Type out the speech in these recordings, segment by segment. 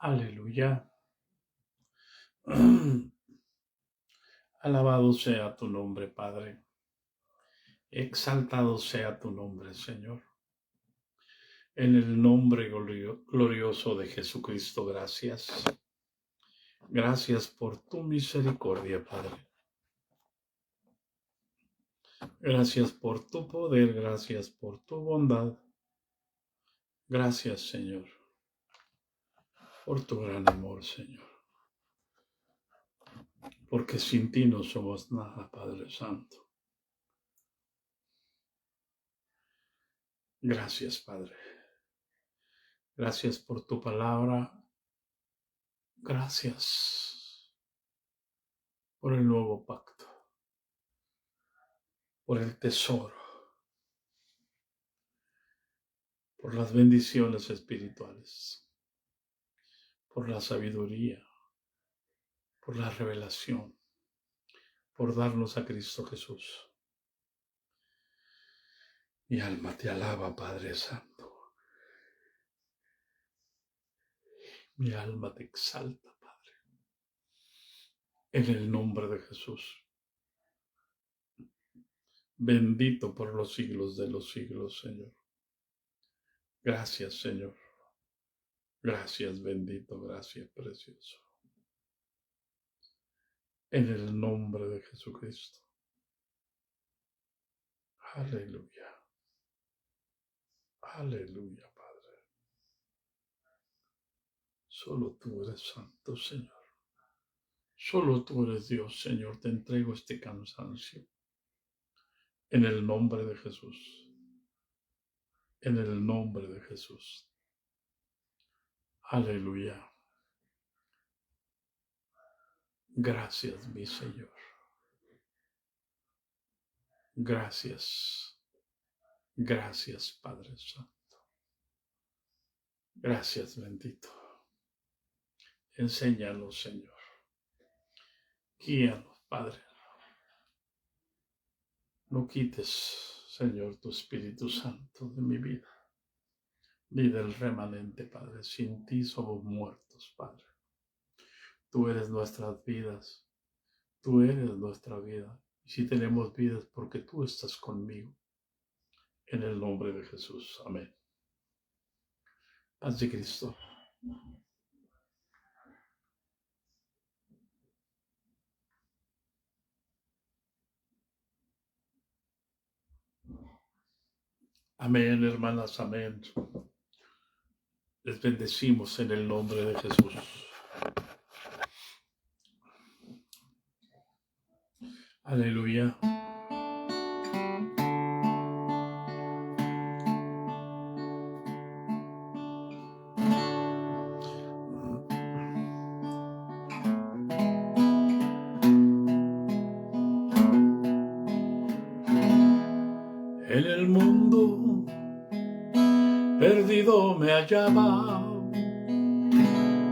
Aleluya. Alabado sea tu nombre, Padre. Exaltado sea tu nombre, Señor. En el nombre glorioso de Jesucristo, gracias. Gracias por tu misericordia, Padre. Gracias por tu poder, gracias por tu bondad. Gracias, Señor, por tu gran amor, Señor. Porque sin ti no somos nada, Padre Santo. Gracias, Padre. Gracias por tu palabra. Gracias por el nuevo pacto, por el tesoro, por las bendiciones espirituales, por la sabiduría, por la revelación, por darnos a Cristo Jesús. Mi alma te alaba, Padre Santo. Mi alma te exalta, Padre. En el nombre de Jesús. Bendito por los siglos de los siglos, Señor. Gracias, Señor. Gracias, bendito, gracias, precioso. En el nombre de Jesucristo. Aleluya. Aleluya, Padre. Solo tú eres santo, Señor. Solo tú eres Dios, Señor. Te entrego este cansancio. En el nombre de Jesús. En el nombre de Jesús. Aleluya. Gracias, mi Señor. Gracias. Gracias, Padre Santo. Gracias, bendito. Enséñanos, Señor. Guíanos, Padre. No quites, Señor, tu Espíritu Santo de mi vida, ni del remanente, Padre. Sin ti somos muertos, Padre. Tú eres nuestras vidas. Tú eres nuestra vida. Y si tenemos vida es porque tú estás conmigo. En el nombre de Jesús. Amén. Paz de Cristo. Amén, hermanas, amén. Les bendecimos en el nombre de Jesús. Aleluya. En el mundo perdido me hallaba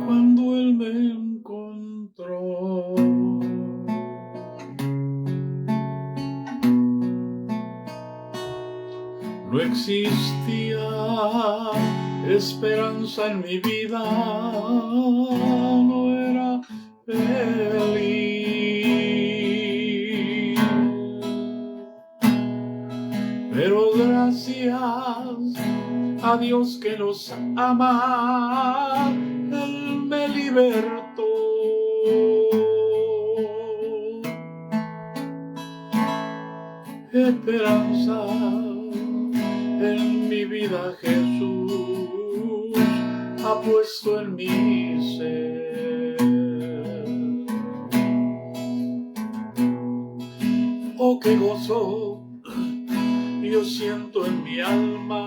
cuando Él me encontró. No existía esperanza en mi vida, no era feliz. Pero gracias a Dios que nos ama, Él me libertó. Esperanza en mi vida Jesús ha puesto en mi ser. Oh, qué gozo yo siento en mi alma,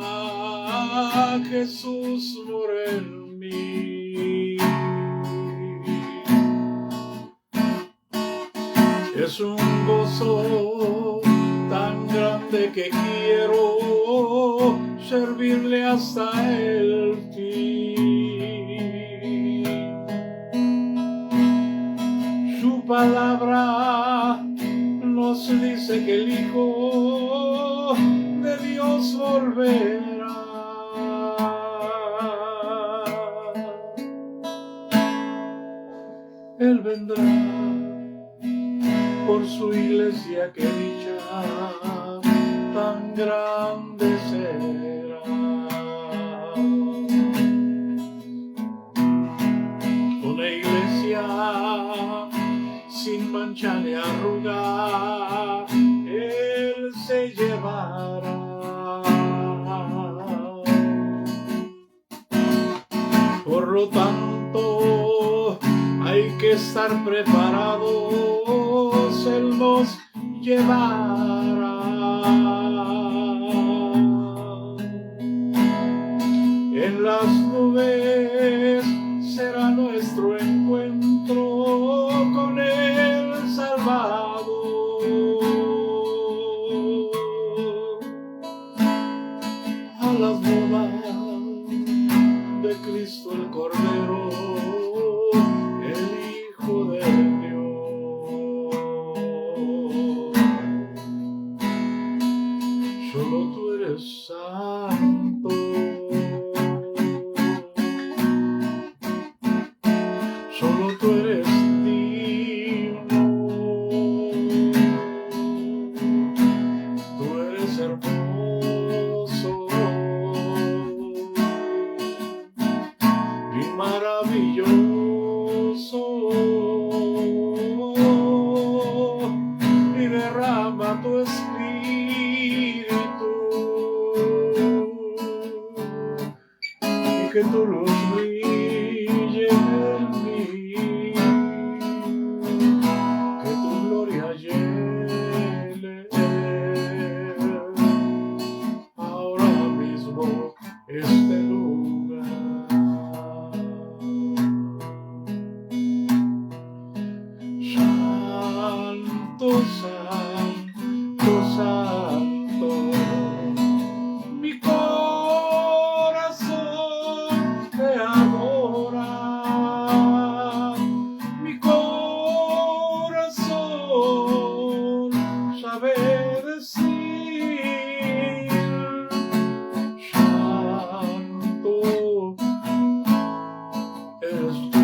Jesús mora en mí. Es un gozo tan grande que quiero servirle hasta el fin. Su palabra nos dice que el Hijo de Dios volverá. vendrá, por su iglesia que dicha tan grande será. Una iglesia sin mancha ni arruga, Él se llevará. Por lo tanto, hay que estar preparados, Él nos llevará. En las nubes será nuestro encuentro con el Salvador. A las bodas de Cristo el Cordero, el Hijo de Dios. Solo tú eres santo, solo tú eres digno, tú eres hermoso y maravilloso, y derrama tu espíritu, y que tu luz brille en mí, que tu gloria llene ahora mismo este lugar. Santo, santo, santo, mi corazón te adora, mi corazón sabe decir, santo eres tú.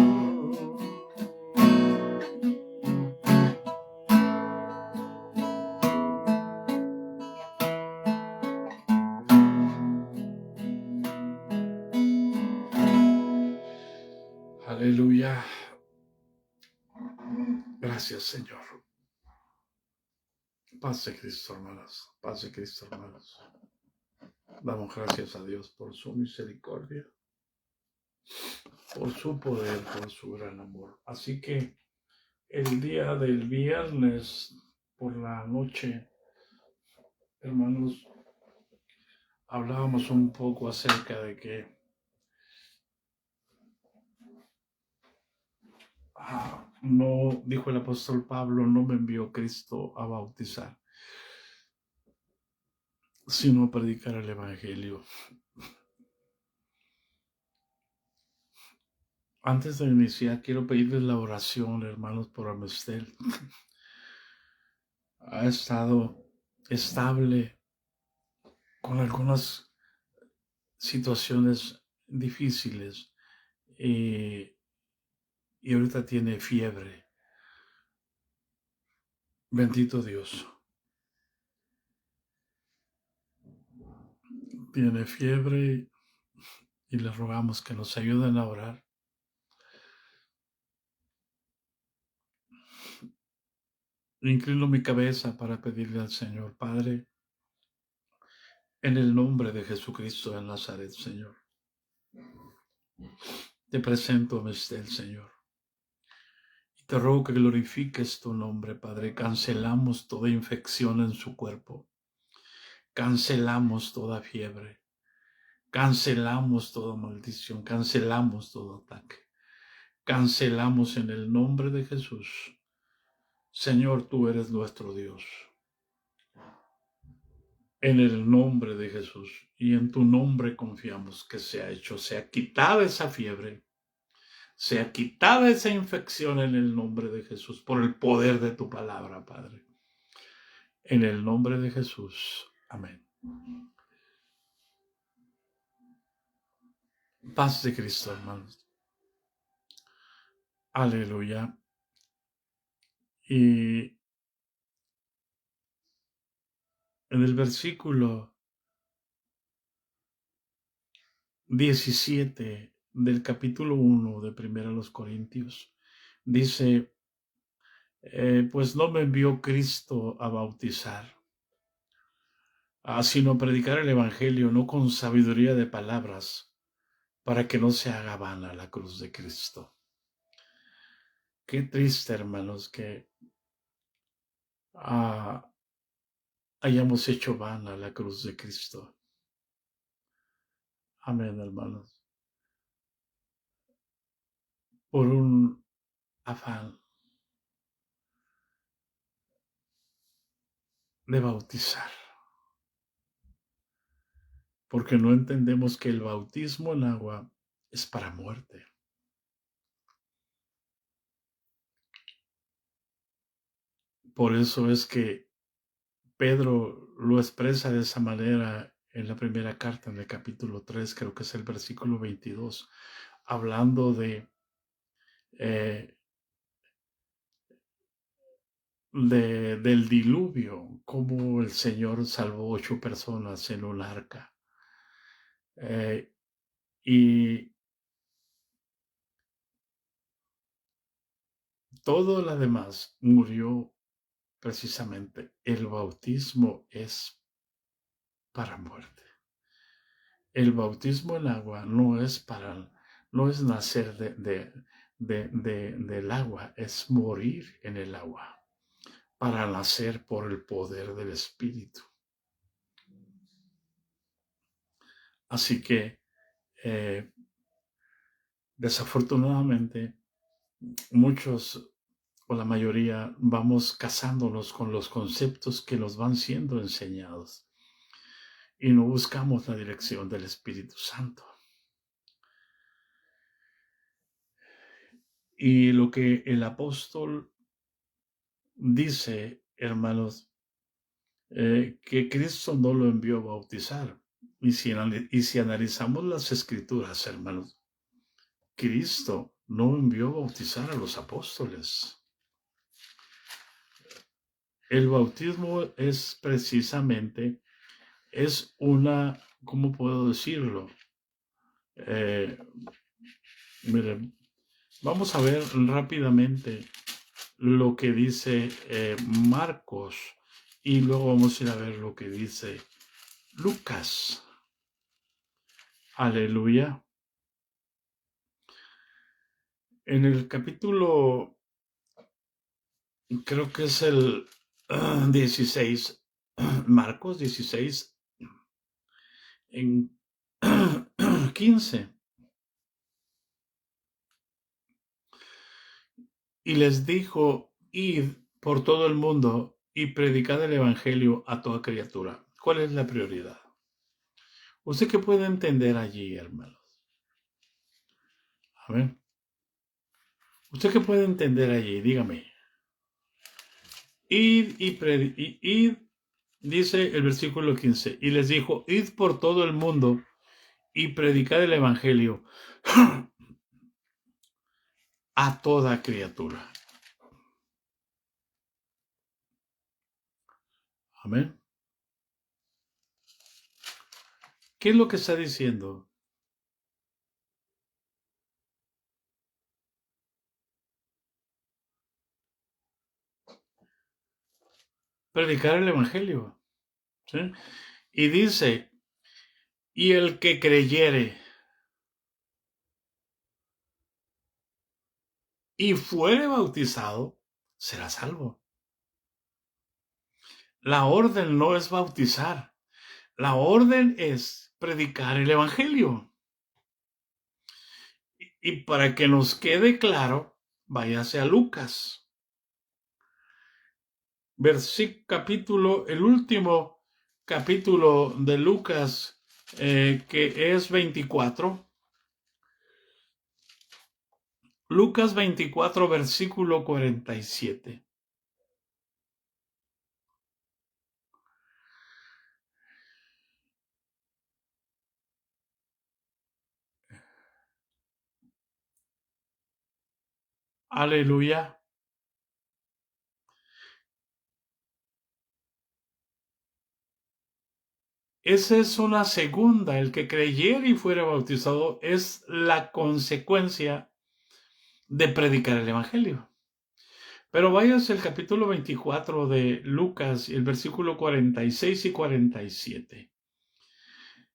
Aleluya. Gracias, Señor. Paz de Cristo, hermanas. Paz de Cristo, hermanos. Damos gracias a Dios por su misericordia, por su poder, por su gran amor. Así que el día del viernes por la noche, hermanos, hablábamos un poco acerca de que no, dijo el apóstol Pablo, no me envió Cristo a bautizar, sino a predicar el evangelio. Antes de iniciar, quiero pedirles la oración, hermanos, por Amestel. Ha estado estable con algunas situaciones difíciles y ahorita tiene fiebre. Bendito Dios. Tiene fiebre y le rogamos que nos ayuden a orar. Inclino mi cabeza para pedirle al Señor, Padre, en el nombre de Jesucristo de Nazaret, Señor. Te presento a Amestel, Señor. Y te ruego que glorifiques tu nombre, Padre. Cancelamos toda infección en su cuerpo. Cancelamos toda fiebre. Cancelamos toda maldición. Cancelamos todo ataque. Cancelamos en el nombre de Jesús. Señor, tú eres nuestro Dios. En el nombre de Jesús y en tu nombre confiamos que sea hecho, sea quitada esa fiebre, sea quitada esa infección en el nombre de Jesús, por el poder de tu palabra, Padre. En el nombre de Jesús. Amén. Paz de Cristo, hermanos. Aleluya. Y en el versículo 17 del capítulo 1 de Primera a los Corintios, dice, pues no me envió Cristo a bautizar, sino a predicar el Evangelio, no con sabiduría de palabras, para que no se haga vana la cruz de Cristo. Qué triste, hermanos, que hayamos hecho vana la cruz de Cristo. Amén, hermanos. Por un afán de bautizar. Porque no entendemos que el bautismo en agua es para muerte. Por eso es que Pedro lo expresa de esa manera en la primera carta, en el capítulo 3, creo que es el versículo 22, hablando eh, del diluvio, cómo el Señor salvó 8 personas en un arca. Y todo lo demás murió precisamente. El bautismo es para muerte. El bautismo en agua no es nacer del agua, es morir en el agua para nacer por el poder del Espíritu. Así que, desafortunadamente, muchos o la mayoría vamos casándonos con los conceptos que nos van siendo enseñados y no buscamos la dirección del Espíritu Santo. Y lo que el apóstol dice, hermanos, que Cristo no lo envió a bautizar. Y si analizamos las escrituras, hermanos, Cristo no envió a bautizar a los apóstoles. El bautismo es precisamente, es una, ¿cómo puedo decirlo? Miren, vamos a ver rápidamente lo que dice Marcos y luego vamos a ir a ver lo que dice Lucas. Aleluya. En el capítulo, creo que es el 16, Marcos 16, en 15. Y les dijo, id por todo el mundo y predicad el evangelio a toda criatura. ¿Cuál es la prioridad? ¿Usted qué puede entender allí, hermanos? A ver. ¿Usted qué puede entender allí? Dígame. Id, dice el versículo 15, y les dijo, id por todo el mundo y predicad el evangelio a toda criatura. Amén. ¿Qué es lo que está diciendo? Predicar el evangelio. ¿Sí? Y dice, y el que creyere y fuere bautizado, será salvo. La orden no es bautizar. La orden es predicar el evangelio. Y para que nos quede claro, váyase a Lucas. Capítulo, el último capítulo de Lucas, que es 24. Lucas 24, versículo 47. Aleluya. Esa es una segunda. El que creyera y fuera bautizado es la consecuencia de predicar el Evangelio. Pero váyase al capítulo 24 de Lucas, el versículo 46 y 47.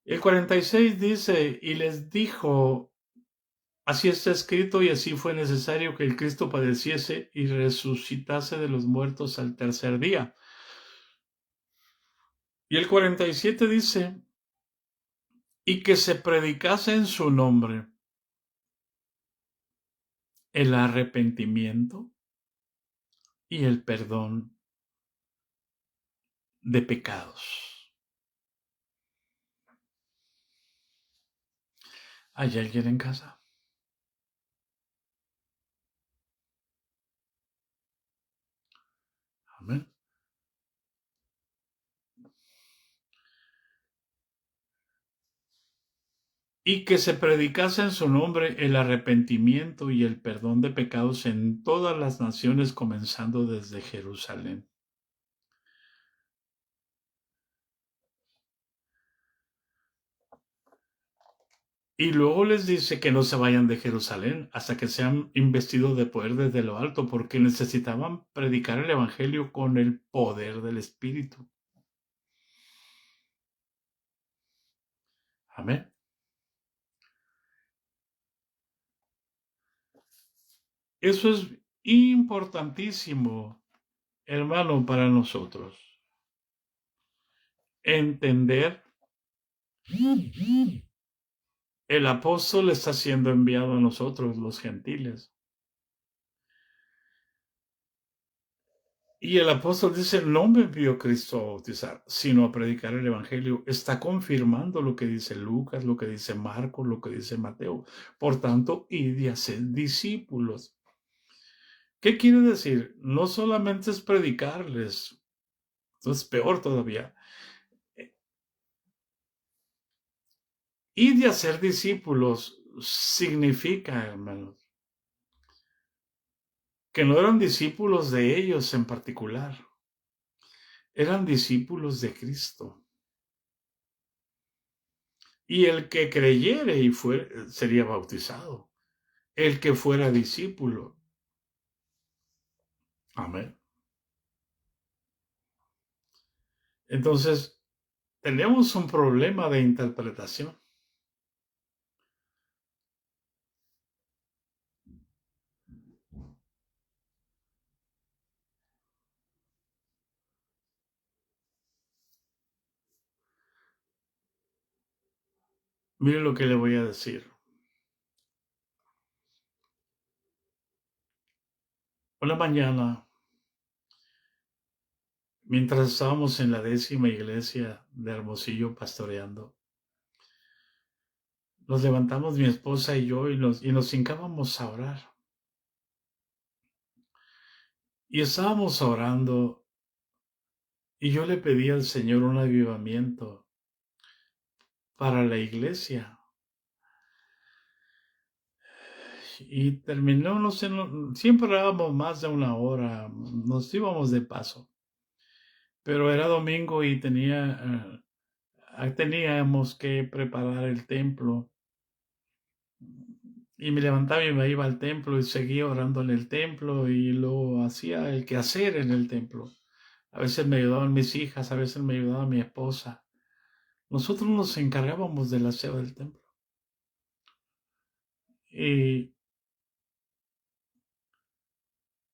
El 46 dice, y les dijo, así está escrito y así fue necesario que el Cristo padeciese y resucitase de los muertos al tercer día. Y el 47 dice, y que se predicase en su nombre el arrepentimiento y el perdón de pecados. ¿Hay alguien en casa? Amén. Y que se predicase en su nombre el arrepentimiento y el perdón de pecados en todas las naciones, comenzando desde Jerusalén. Y luego les dice que no se vayan de Jerusalén hasta que sean investidos de poder desde lo alto, porque necesitaban predicar el Evangelio con el poder del Espíritu. Amén. Eso es importantísimo, hermano, para nosotros. Entender el apóstol está siendo enviado a nosotros, los gentiles. Y el apóstol dice, no me envió Cristo a bautizar, sino a predicar el Evangelio. Está confirmando lo que dice Lucas, lo que dice Marcos, lo que dice Mateo. Por tanto, id y haced discípulos. ¿Qué quiere decir? No solamente es predicarles, esto es peor todavía. Id y hacer discípulos significa, hermanos, que no eran discípulos de ellos en particular, eran discípulos de Cristo. Y el que creyere y sería bautizado. El que fuera discípulo. Amén. Entonces, tenemos un problema de interpretación. Mire lo que le voy a decir. Una mañana, mientras estábamos en la 10ª iglesia de Hermosillo pastoreando, nos levantamos mi esposa y yo y nos hincábamos a orar. Y estábamos orando y yo le pedí al Señor un avivamiento para la iglesia. Y terminó, no sé, siempre orábamos más de una hora, nos íbamos de paso. Pero era domingo y teníamos que preparar el templo. Y me levantaba y me iba al templo y seguía orando en el templo y lo hacía el quehacer en el templo. A veces me ayudaban mis hijas, a veces me ayudaba mi esposa. Nosotros nos encargábamos del aseo del templo. Y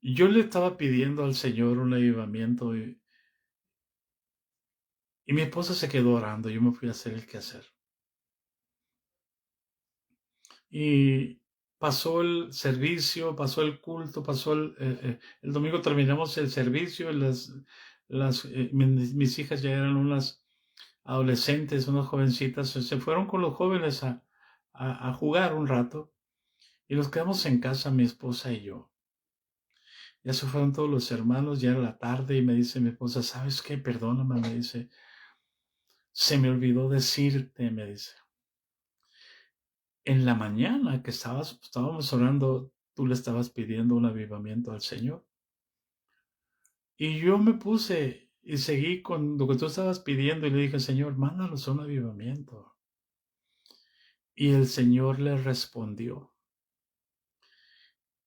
yo le estaba pidiendo al Señor un avivamiento y mi esposa se quedó orando. Yo me fui a hacer el quehacer. Y pasó el servicio, pasó el culto, pasó el domingo terminamos el servicio. Mis hijas ya eran unas adolescentes, unas jovencitas, se fueron con los jóvenes a jugar un rato y nos quedamos en casa, mi esposa y yo. Ya se fueron todos los hermanos, ya era la tarde y me dice mi esposa, ¿sabes qué? Perdóname, me dice, se me olvidó decirte, me dice. En la mañana que estábamos orando, tú le estabas pidiendo un avivamiento al Señor. Y yo me puse Y seguí con lo que tú estabas pidiendo y le dije, Señor, mándanos un avivamiento. Y el Señor le respondió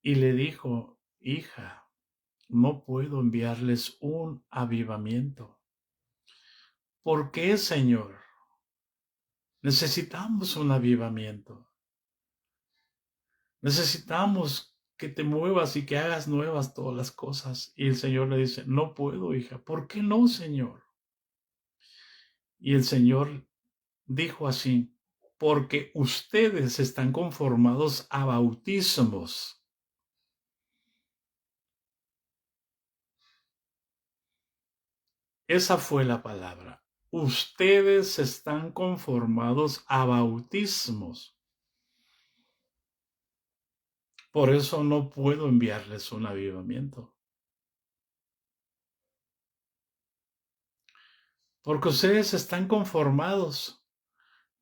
y le dijo, hija, no puedo enviarles un avivamiento. ¿Por qué, Señor? Necesitamos un avivamiento. Necesitamos que te muevas y que hagas nuevas todas las cosas. Y el Señor le dice, no puedo, hija. ¿Por qué no, Señor? Y el Señor dijo así, porque ustedes están conformados a bautismos. Esa fue la palabra. Ustedes están conformados a bautismos. Por eso no puedo enviarles un avivamiento. Porque ustedes están conformados.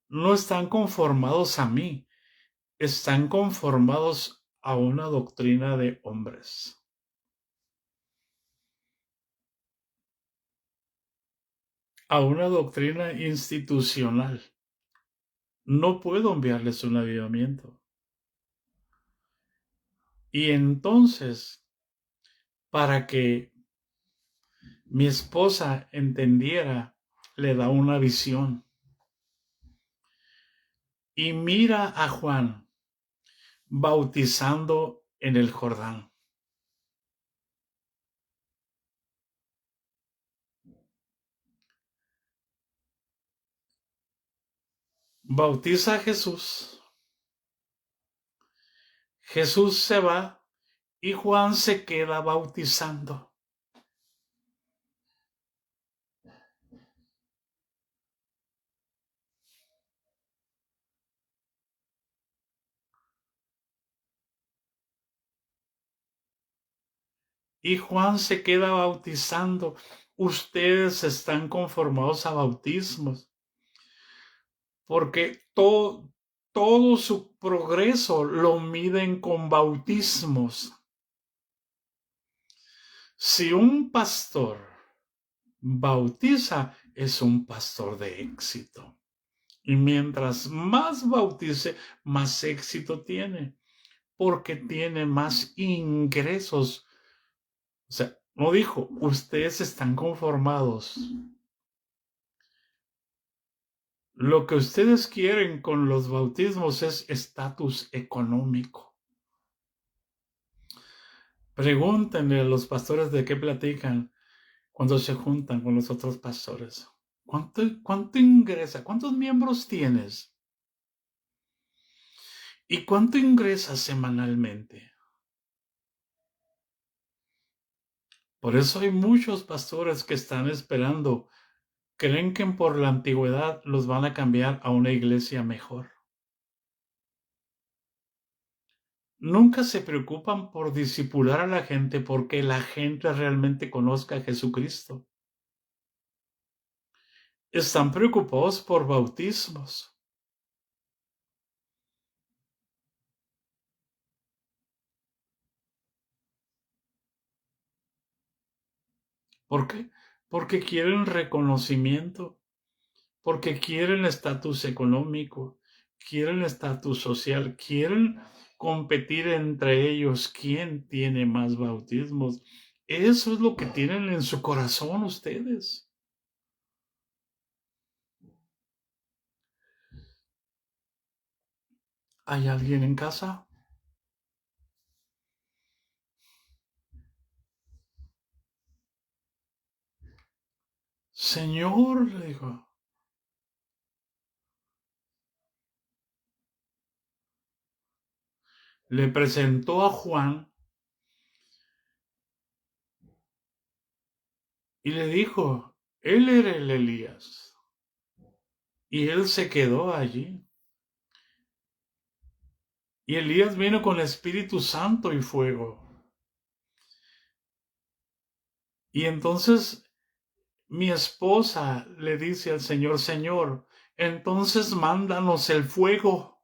No están conformados a mí. Están conformados a una doctrina de hombres. A una doctrina institucional. No puedo enviarles un avivamiento. Y entonces, para que mi esposa entendiera, le da una visión. Y mira a Juan bautizando en el Jordán. Bautiza a Jesús. Jesús se va y Juan se queda bautizando. Y Juan se queda bautizando. Ustedes están conformados a bautismos. Porque todo su progreso lo miden con bautismos. Si un pastor bautiza, es un pastor de éxito. Y mientras más bautice, más éxito tiene, porque tiene más ingresos. O sea, no dijo, ustedes están conformados. Lo que ustedes quieren con los bautismos es estatus económico. Pregúntenle a los pastores de qué platican cuando se juntan con los otros pastores. ¿Cuánto ingresa? ¿Cuántos miembros tienes? ¿Y cuánto ingresas semanalmente? Por eso hay muchos pastores que están esperando. Creen que por la antigüedad los van a cambiar a una iglesia mejor. Nunca se preocupan por discipular a la gente porque la gente realmente conozca a Jesucristo. Están preocupados por bautismos. ¿Por qué? Porque quieren reconocimiento, porque quieren estatus económico, quieren estatus social, quieren competir entre ellos quién tiene más bautismos. Eso es lo que tienen en su corazón ustedes. ¿Hay alguien en casa? Señor, le dijo, le presentó a Juan y le dijo, él era el Elías. Y él se quedó allí. Y Elías vino con el Espíritu Santo y fuego. Y entonces mi esposa le dice al Señor, Señor, entonces mándanos el fuego.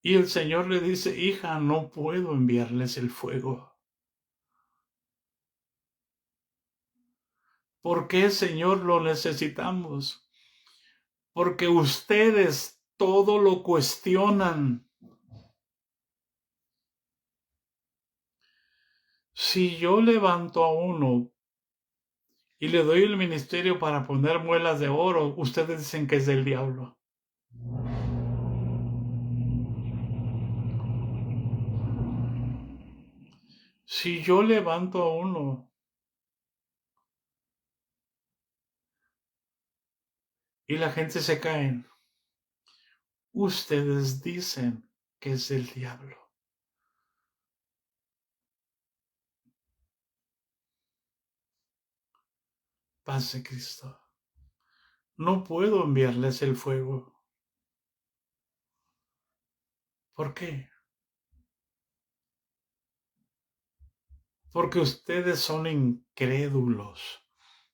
Y el Señor le dice, hija, no puedo enviarles el fuego. ¿Por qué, Señor, lo necesitamos? Porque ustedes todo lo cuestionan. Si yo levanto a uno y le doy el ministerio para poner muelas de oro, ustedes dicen que es del diablo. Si yo levanto a uno y la gente se cae, ustedes dicen que es del diablo. Paz de Cristo. No puedo enviarles el fuego. ¿Por qué? Porque ustedes son incrédulos.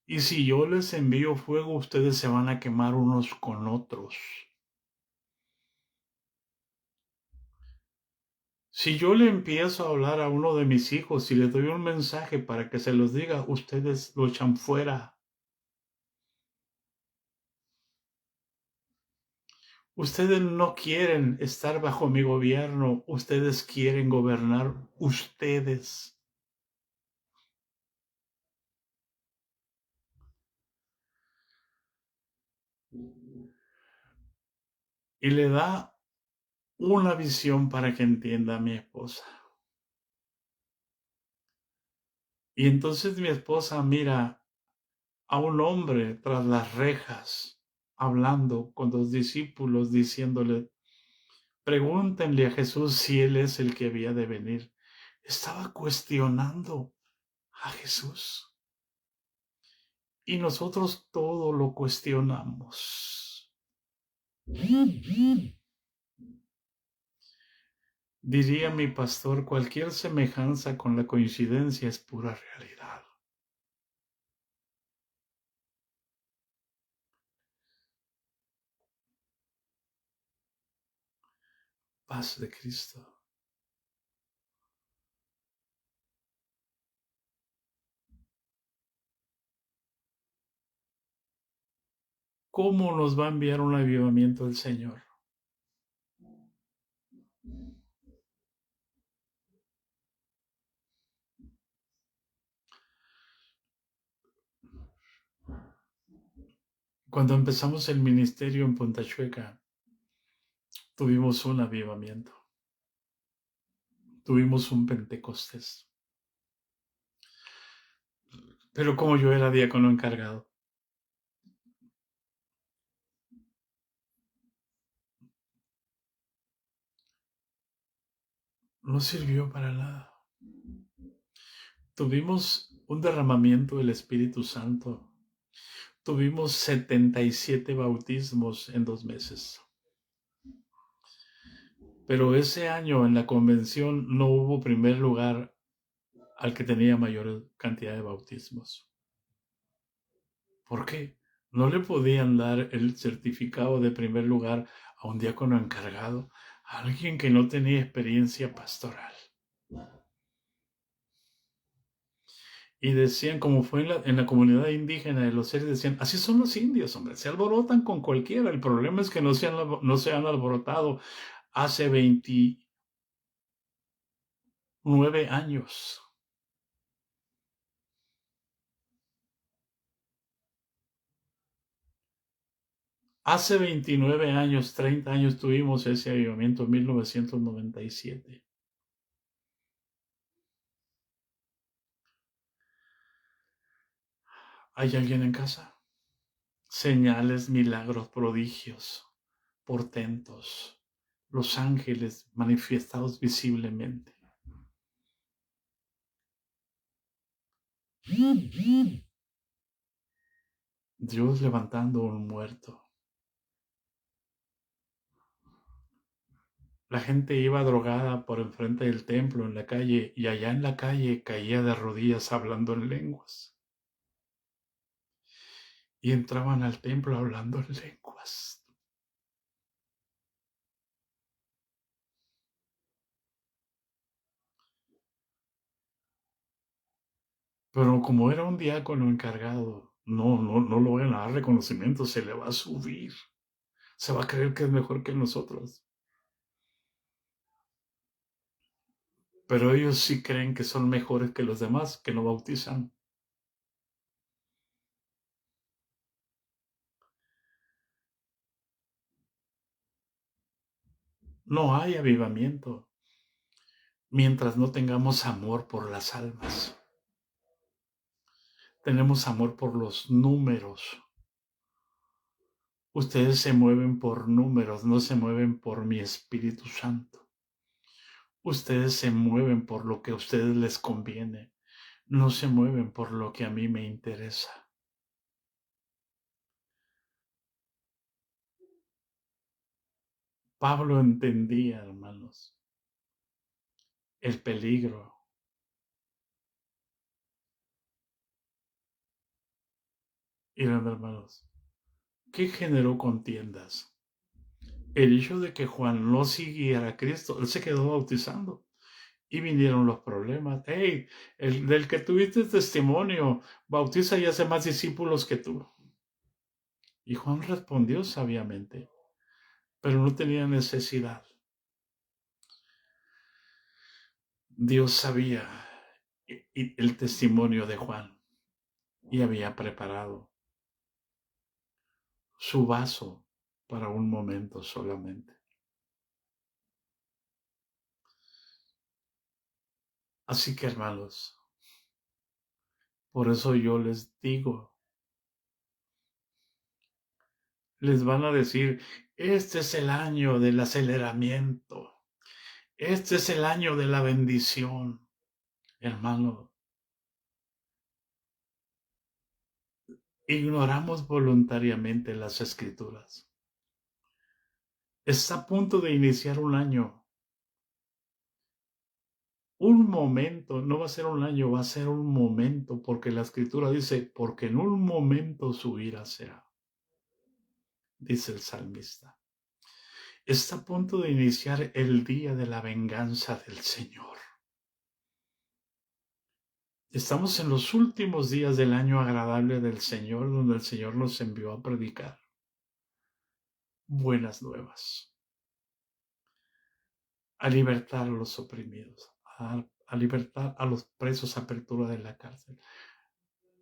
Y si yo les envío fuego, ustedes se van a quemar unos con otros. Si yo le empiezo a hablar a uno de mis hijos y le doy un mensaje para que se los diga, ustedes lo echan fuera. Ustedes no quieren estar bajo mi gobierno, ustedes quieren gobernar ustedes. Y le da una visión para que entienda a mi esposa. Y entonces mi esposa mira a un hombre tras las rejas, hablando con los discípulos, diciéndole, pregúntenle a Jesús si Él es el que había de venir. Estaba cuestionando a Jesús. Y nosotros todo lo cuestionamos. Diría mi pastor, cualquier semejanza con la coincidencia es pura realidad. Paz de Cristo. ¿Cómo nos va a enviar un avivamiento el Señor? Cuando empezamos el ministerio en Punta Chueca, tuvimos un avivamiento. Tuvimos un Pentecostés. Pero como yo era diácono encargado, no sirvió para nada. Tuvimos un derramamiento del Espíritu Santo. Tuvimos 77 bautismos en 2 meses. Pero ese año en la convención no hubo primer lugar al que tenía mayor cantidad de bautismos. ¿Por qué? No le podían dar el certificado de primer lugar a un diácono encargado, a alguien que no tenía experiencia pastoral. Y decían, como fue en la comunidad indígena de los seres, decían, así son los indios, hombre, se alborotan con cualquiera. El problema es que no se han alborotado hace 29 años. Hace 29 años, 30 años tuvimos ese avivamiento en 1997. ¿Hay alguien en casa? Señales, milagros, prodigios, portentos, los ángeles manifestados visiblemente. Dios levantando un muerto. La gente iba drogada por enfrente del templo en la calle y allá en la calle caía de rodillas hablando en lenguas. Y entraban al templo hablando en lenguas. Pero como era un diácono encargado, no lo van a dar reconocimiento, se le va a subir. Se va a creer que es mejor que nosotros. Pero ellos sí creen que son mejores que los demás, que no bautizan. No hay avivamiento mientras no tengamos amor por las almas. Tenemos amor por los números. Ustedes se mueven por números, no se mueven por mi Espíritu Santo. Ustedes se mueven por lo que a ustedes les conviene, no se mueven por lo que a mí me interesa. Pablo entendía, hermanos, el peligro. Miren, hermanos, ¿qué generó contiendas? El hecho de que Juan no siguiera a Cristo, él se quedó bautizando y vinieron los problemas. Hey, el del que tuviste testimonio, bautiza y hace más discípulos que tú. Y Juan respondió sabiamente, pero no tenía necesidad. Dios sabía el testimonio de Juan y había preparado su vaso para un momento solamente. Así que, hermanos, por eso yo les digo, les van a decir, este es el año del aceleramiento, este es el año de la bendición. Hermano, ignoramos voluntariamente las escrituras. Está a punto de iniciar un año. Un momento, no va a ser un año, va a ser un momento, porque la escritura dice, porque en un momento su ira será, dice el salmista. Está a punto de iniciar el día de la venganza del Señor. Estamos en los últimos días del año agradable del Señor, donde el Señor nos envió a predicar buenas nuevas, a libertar a los oprimidos, a libertar a los presos, apertura de la cárcel,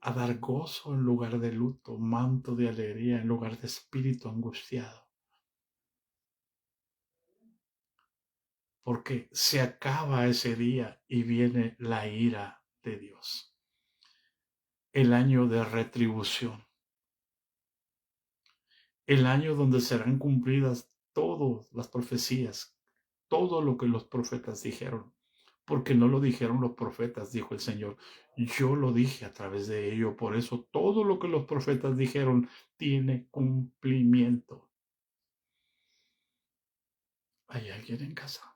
a dar gozo en lugar de luto, manto de alegría en lugar de espíritu angustiado. Porque se acaba ese día y viene la ira de Dios. El año de retribución. El año donde serán cumplidas todas las profecías, todo lo que los profetas dijeron. Porque no lo dijeron los profetas, dijo el Señor. Yo lo dije a través de ello. Por eso todo lo que los profetas dijeron tiene cumplimiento. ¿Hay alguien en casa?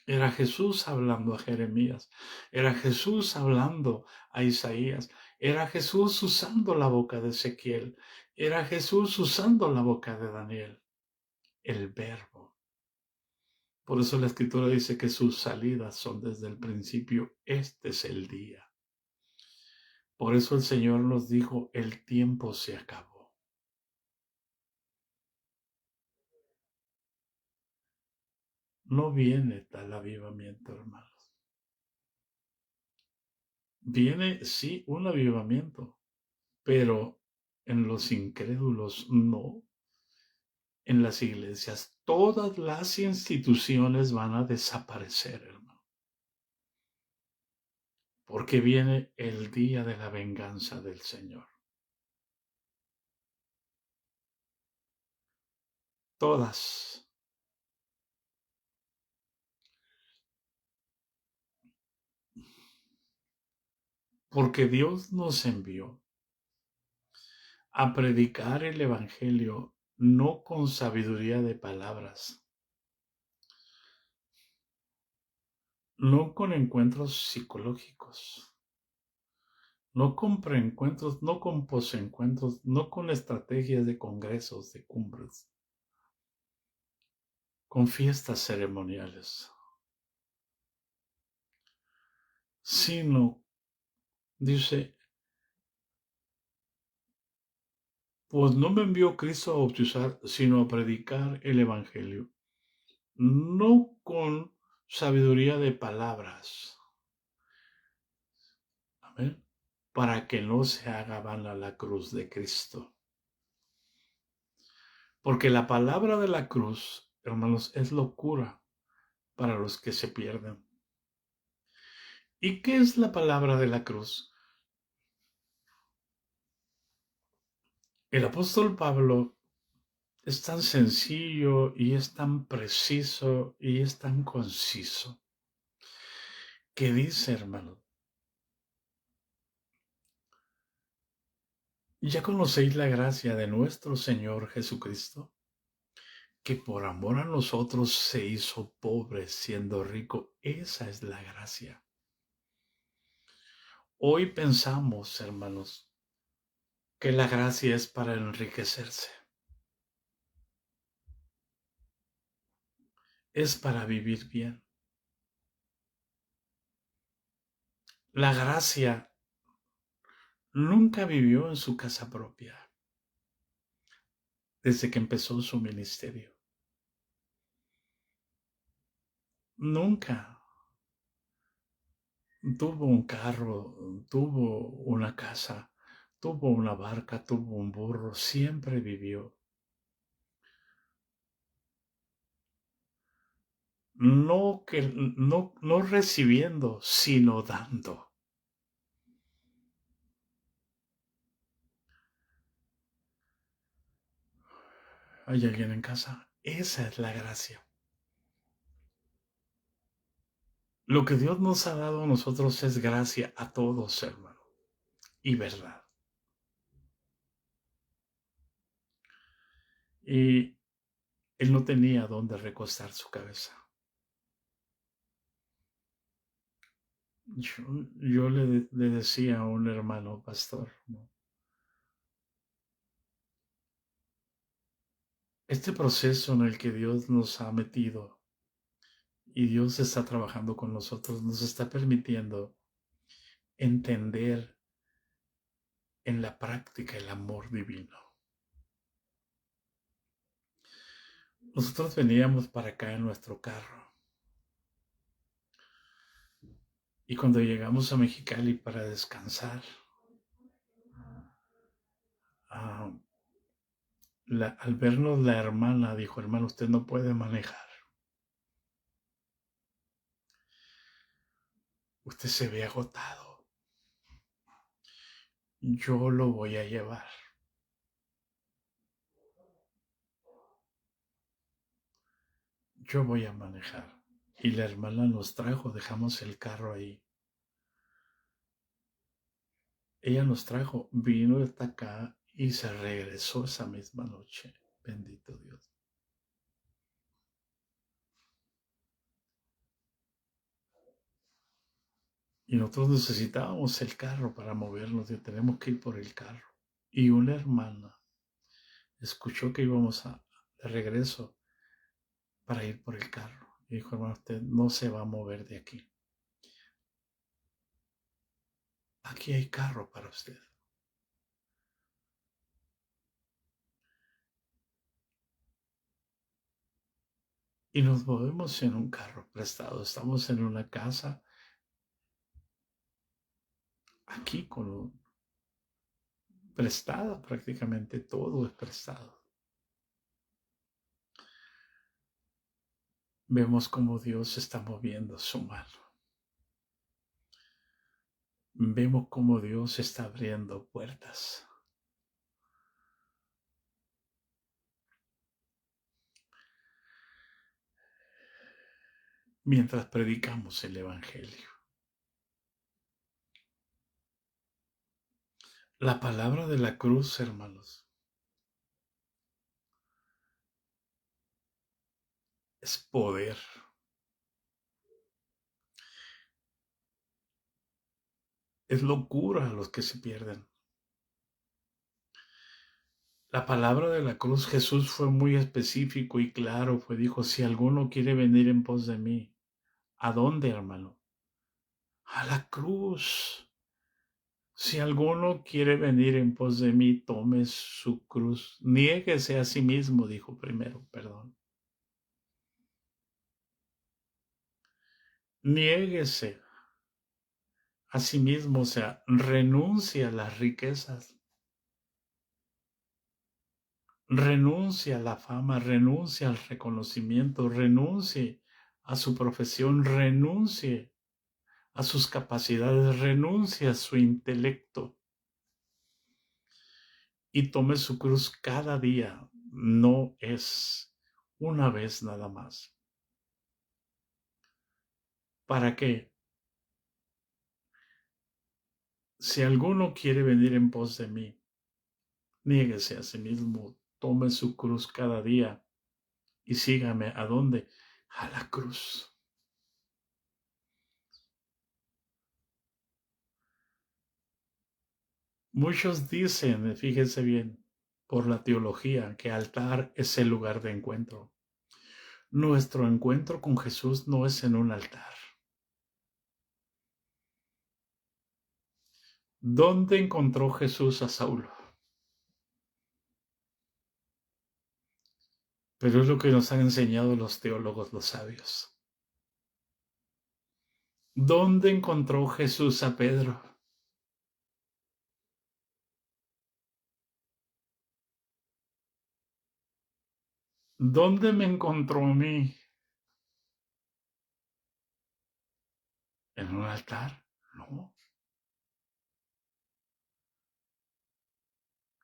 Era Jesús hablando a Jeremías. Era Jesús hablando a Isaías. Era Jesús usando la boca de Ezequiel. Era Jesús usando la boca de Daniel. El verbo. Por eso la escritura dice que sus salidas son desde el principio. Este es el día. Por eso el Señor nos dijo, el tiempo se acabó. No viene tal avivamiento, hermanos. Viene, sí, un avivamiento, pero en los incrédulos no. En las iglesias, todas las instituciones van a desaparecer, hermano. Porque viene el día de la venganza del Señor. Todas. Porque Dios nos envió a predicar el evangelio no con sabiduría de palabras, no con encuentros psicológicos, no con preencuentros, no con posencuentros, no con estrategias de congresos, de cumbres, con fiestas ceremoniales, sino Dice, pues no me envió Cristo a bautizar, sino a predicar el Evangelio, no con sabiduría de palabras. Amén. Para que no se haga vana la cruz de Cristo. Porque la palabra de la cruz, hermanos, es locura para los que se pierden. ¿Y qué es la palabra de la cruz? El apóstol Pablo es tan sencillo y es tan preciso y es tan conciso que dice, hermano, ya conocéis la gracia de nuestro Señor Jesucristo, que por amor a nosotros se hizo pobre siendo rico. Esa es la gracia. Hoy pensamos, hermanos, que la gracia es para enriquecerse, es para vivir bien. La gracia nunca vivió en su casa propia desde que empezó su ministerio. Nunca tuvo un carro, tuvo una casa, tuvo una barca, tuvo un burro, siempre vivió. No recibiendo, sino dando. ¿Hay alguien en casa? Esa es la gracia. Lo que Dios nos ha dado a nosotros es gracia a todos, hermano, y verdad. Y él no tenía dónde recostar su cabeza. Yo le decía a un hermano pastor, ¿no? Este proceso en el que Dios nos ha metido y Dios está trabajando con nosotros, nos está permitiendo entender en la práctica el amor divino. Nosotros veníamos para acá en nuestro carro y cuando llegamos a Mexicali para descansar, al vernos la hermana dijo, hermano, usted no puede manejar. Usted se ve agotado. Yo lo voy a llevar. Yo voy a manejar. Y la hermana nos trajo, dejamos el carro ahí. Ella nos trajo, vino hasta acá y se regresó esa misma noche. Bendito Dios. Y nosotros necesitábamos el carro para movernos y tenemos que ir por el carro. Y una hermana escuchó que íbamos de regreso para ir por el carro. Y dijo, hermano, usted no se va a mover de aquí. Aquí hay carro para usted. Y nos movemos en un carro prestado. Estamos en una casa aquí prestada, prácticamente todo es prestado. Vemos cómo Dios está moviendo su mano. Vemos cómo Dios está abriendo puertas. Mientras predicamos el Evangelio. La palabra de la cruz, hermanos, es poder. Es locura a los que se pierden. La palabra de la cruz, Jesús fue muy específico y claro, dijo, si alguno quiere venir en pos de mí, ¿a dónde, hermano? A la cruz. Si alguno quiere venir en pos de mí, tome su cruz. Niéguese a sí mismo, dijo primero, perdón. Niéguese a sí mismo, o sea, renuncie a las riquezas, renuncie a la fama, renuncie al reconocimiento, renuncie a su profesión, renuncie a sus capacidades, renuncie a su intelecto y tome su cruz cada día. No es una vez nada más. ¿Para qué? Si alguno quiere venir en pos de mí, niéguese a sí mismo, tome su cruz cada día y sígame. ¿A dónde? A la cruz. Muchos dicen, fíjense bien, por la teología, que altar es el lugar de encuentro. Nuestro encuentro con Jesús no es en un altar. ¿Dónde encontró Jesús a Saulo? Pero es lo que nos han enseñado los teólogos, los sabios. ¿Dónde encontró Jesús a Pedro? ¿Dónde me encontró a mí? ¿En un altar? No.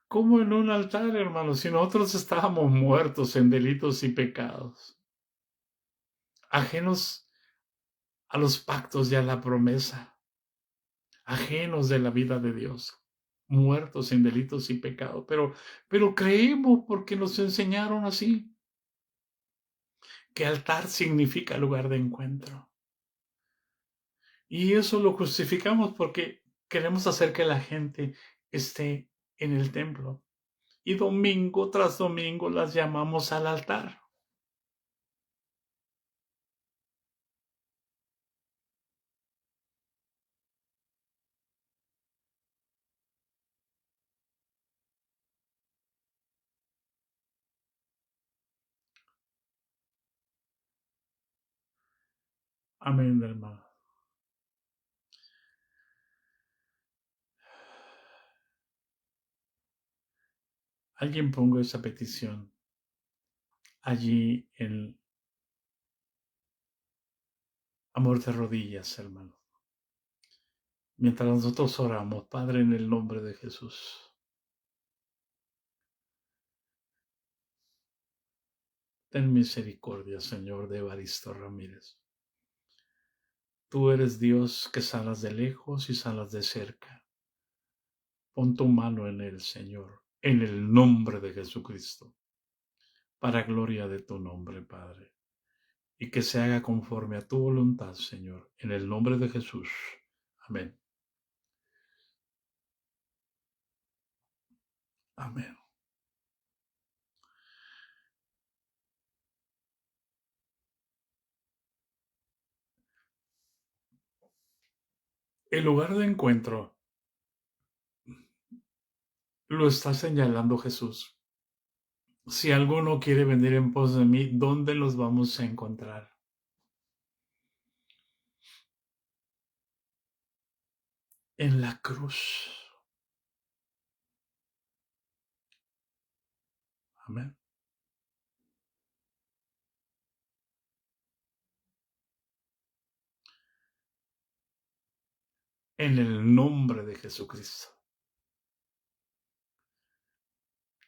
¿Cómo en un altar, hermanos? Si nosotros estábamos muertos en delitos y pecados, ajenos a los pactos y a la promesa, ajenos de la vida de Dios, muertos en delitos y pecados, pero creemos porque nos enseñaron así, que altar significa lugar de encuentro. Y eso lo justificamos porque queremos hacer que la gente esté en el templo. Y domingo tras domingo las llamamos al altar. Amén, hermano. Alguien ponga esa petición allí en amor de rodillas, hermano. Mientras nosotros oramos, Padre, en el nombre de Jesús. Ten misericordia, Señor, de Evaristo Ramírez. Tú eres Dios que sanas de lejos y sanas de cerca. Pon tu mano en él, Señor, en el nombre de Jesucristo, para gloria de tu nombre, Padre, y que se haga conforme a tu voluntad, Señor, en el nombre de Jesús. Amén. Amén. El lugar de encuentro lo está señalando Jesús. Si alguno quiere venir en pos de mí, ¿dónde los vamos a encontrar? En la cruz. Amén. En el nombre de Jesucristo.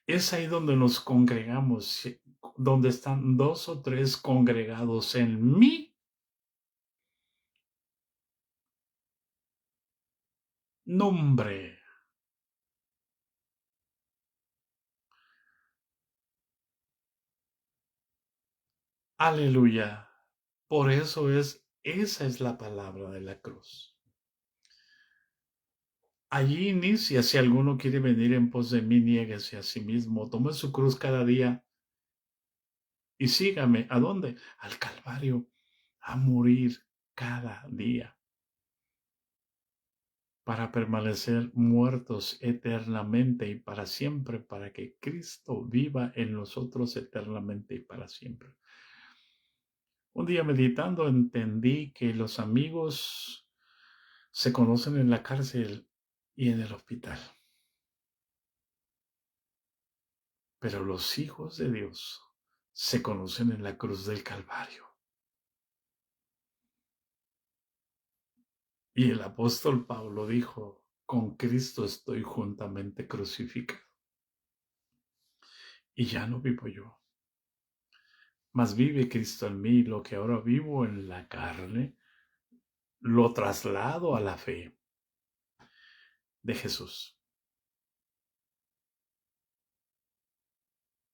Es ahí donde nos congregamos, donde están 2 o 3 congregados en mi nombre. Aleluya. Por eso esa es la palabra de la cruz. Allí inicia, si alguno quiere venir en pos de mí, niéguese a sí mismo, tome su cruz cada día y sígame. ¿A dónde? Al Calvario, a morir cada día para permanecer muertos eternamente y para siempre, para que Cristo viva en nosotros eternamente y para siempre. Un día meditando entendí que los amigos se conocen en la cárcel y en el hospital, pero los hijos de Dios se conocen en la cruz del Calvario. Y el apóstol Pablo dijo, con Cristo estoy juntamente crucificado. Y ya no vivo yo, mas vive Cristo en mí. Lo que ahora vivo en la carne, lo traslado a la fe de Jesús.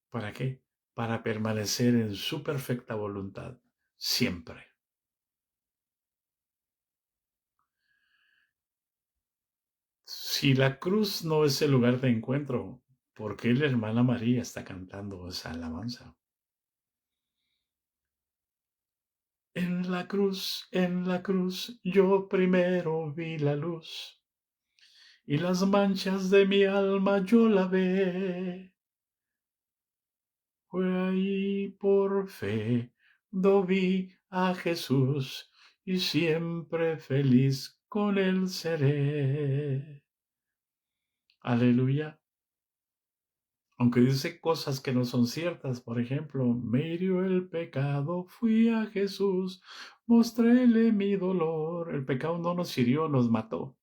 ¿Para qué? Para permanecer en su perfecta voluntad siempre. Si la cruz no es el lugar de encuentro, ¿por qué la hermana María está cantando esa alabanza? en la cruz, yo primero vi la luz, y las manchas de mi alma yo lavé. Fue ahí por fe, vi a Jesús, y siempre feliz con él seré. Aleluya. Aunque dice cosas que no son ciertas, por ejemplo, me hirió el pecado, fui a Jesús, mostréle mi dolor. El pecado no nos hirió, nos mató.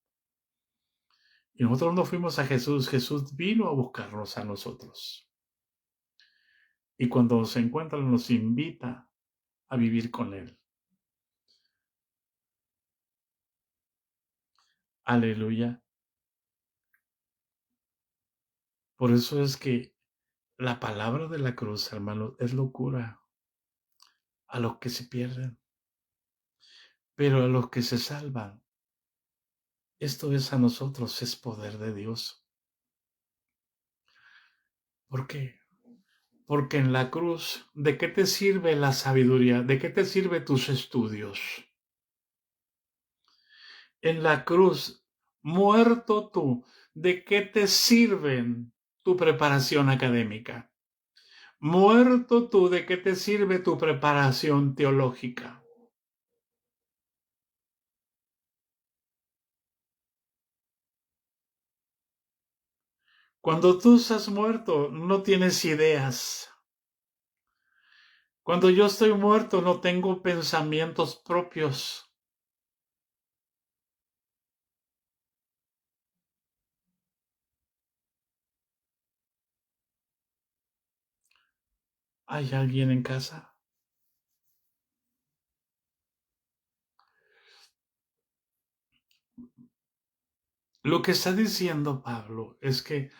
Y nosotros no fuimos a Jesús, Jesús vino a buscarnos a nosotros. Y cuando nos encuentra, nos invita a vivir con Él. Aleluya. Por eso es que la palabra de la cruz, hermano, es locura a los que se pierden. Pero a los que se salvan, esto es a nosotros, es poder de Dios. ¿Por qué? Porque en la cruz, ¿de qué te sirve la sabiduría? ¿De qué te sirve tus estudios? En la cruz, muerto tú, ¿de qué te sirven tu preparación académica? Muerto tú, ¿de qué te sirve tu preparación teológica? Cuando tú estás muerto, no tienes ideas. Cuando yo estoy muerto, no tengo pensamientos propios. ¿Hay alguien en casa? Lo que está diciendo Pablo es que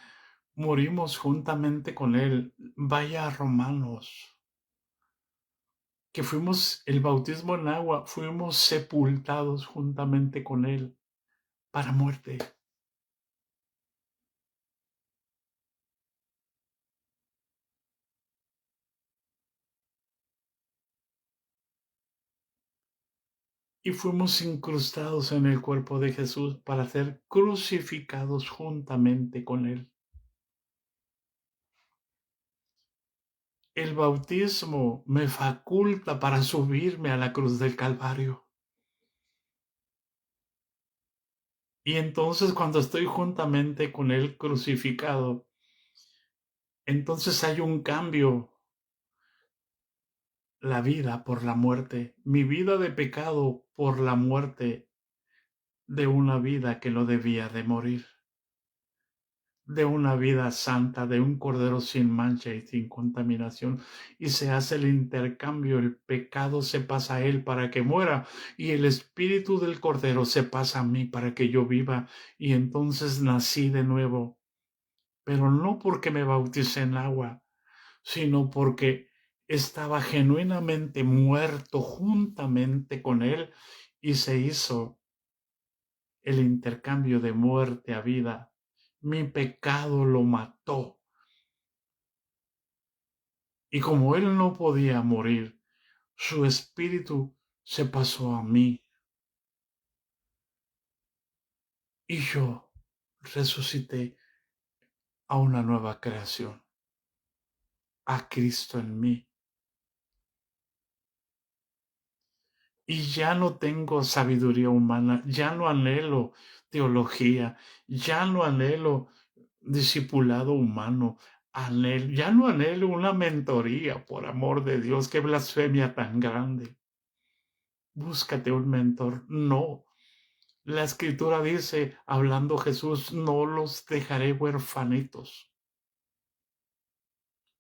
morimos juntamente con Él. Vaya a Romanos. Que fuimos, el bautismo en agua, fuimos sepultados juntamente con Él para muerte. Y fuimos incrustados en el cuerpo de Jesús para ser crucificados juntamente con Él. El bautismo me faculta para subirme a la cruz del Calvario. Y entonces cuando estoy juntamente con Él crucificado, entonces hay un cambio, la vida por la muerte, mi vida de pecado por la muerte de una vida que no debía de morir, de una vida santa, de un cordero sin mancha y sin contaminación, y se hace el intercambio, el pecado se pasa a Él para que muera, y el espíritu del cordero se pasa a mí para que yo viva, y entonces nací de nuevo, pero no porque me bauticé en agua, sino porque estaba genuinamente muerto juntamente con Él, y se hizo el intercambio de muerte a vida. Mi pecado lo mató. Y como Él no podía morir, su espíritu se pasó a mí. y yo resucité a una nueva creación, a Cristo en mí. Y ya no tengo sabiduría humana, ya no anhelo teología, ya no anhelo discipulado humano, ya no anhelo una mentoría, por amor de Dios, qué blasfemia tan grande. Búscate un mentor, no. La escritura dice, hablando Jesús, no los dejaré huerfanitos.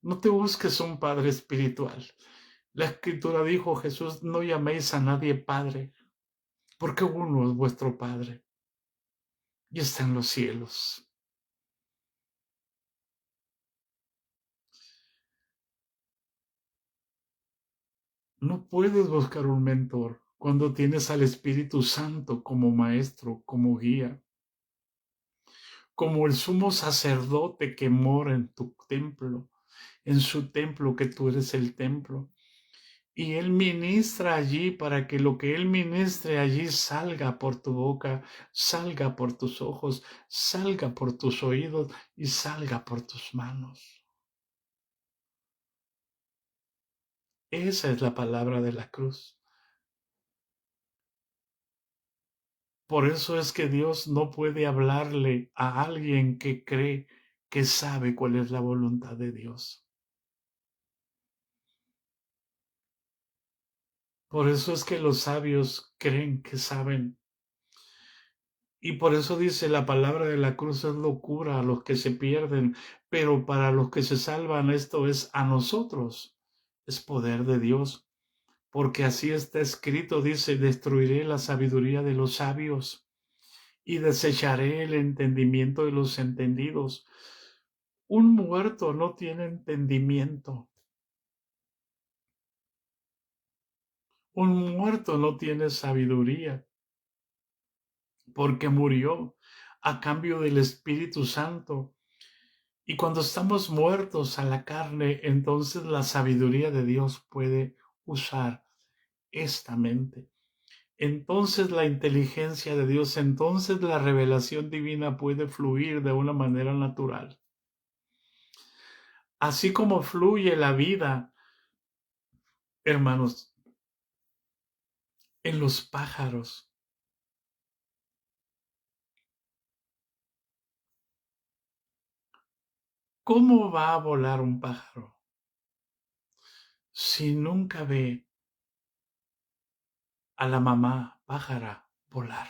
No te busques un padre espiritual. La escritura dijo, Jesús, no llaméis a nadie padre, porque uno es vuestro Padre y está en los cielos. No puedes buscar un mentor cuando tienes al Espíritu Santo como maestro, como guía, como el sumo sacerdote que mora en tu templo, en su templo, que tú eres el templo. Y Él ministra allí para que lo que Él ministre allí salga por tu boca, salga por tus ojos, salga por tus oídos y salga por tus manos. Esa es la palabra de la cruz. Por eso es que Dios no puede hablarle a alguien que cree que sabe cuál es la voluntad de Dios. Por eso es que los sabios creen que saben. Y por eso dice la palabra de la cruz es locura a los que se pierden, pero para los que se salvan esto es a nosotros, es poder de Dios. Porque así está escrito, dice, destruiré la sabiduría de los sabios y desecharé el entendimiento de los entendidos. Un muerto no tiene entendimiento. Un muerto no tiene sabiduría porque murió a cambio del Espíritu Santo. Y cuando estamos muertos a la carne, entonces la sabiduría de Dios puede usar esta mente. Entonces la inteligencia de Dios, entonces la revelación divina puede fluir de una manera natural. Así como fluye la vida, hermanos, en los pájaros. ¿Cómo va a volar un pájaro si nunca ve a la mamá pájara volar?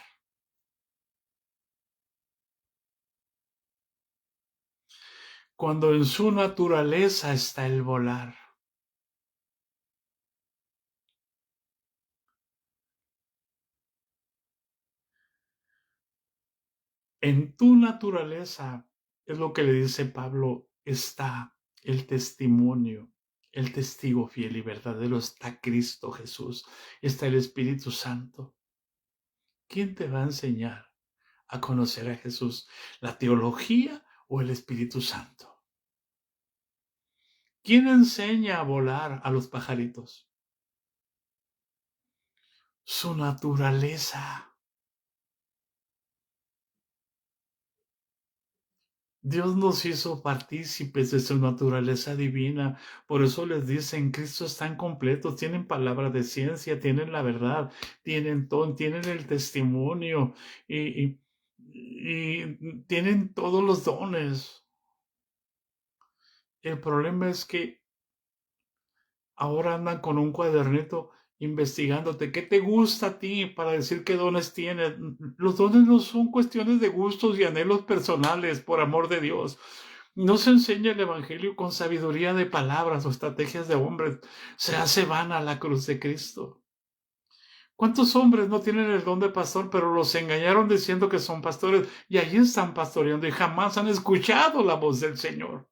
Cuando en su naturaleza está el volar. En tu naturaleza, es lo que le dice Pablo, está el testimonio, el testigo fiel y verdadero, está Cristo Jesús, está el Espíritu Santo. ¿Quién te va a enseñar a conocer a Jesús? ¿La teología o el Espíritu Santo? ¿Quién enseña a volar a los pajaritos? Su naturaleza. Dios nos hizo partícipes de su naturaleza divina. Por eso les dicen, Cristo están completos, tienen palabra de ciencia, tienen la verdad, tienen todo, tienen el testimonio y tienen todos los dones. El problema es que ahora andan con un cuadernito investigándote. ¿Qué te gusta a ti para decir qué dones tienes? Los dones no son cuestiones de gustos y anhelos personales, por amor de Dios. No se enseña el Evangelio con sabiduría de palabras o estrategias de hombres. Se hace vana la cruz de Cristo. ¿Cuántos hombres no tienen el don de pastor, pero los engañaron diciendo que son pastores y allí están pastoreando y jamás han escuchado la voz del Señor?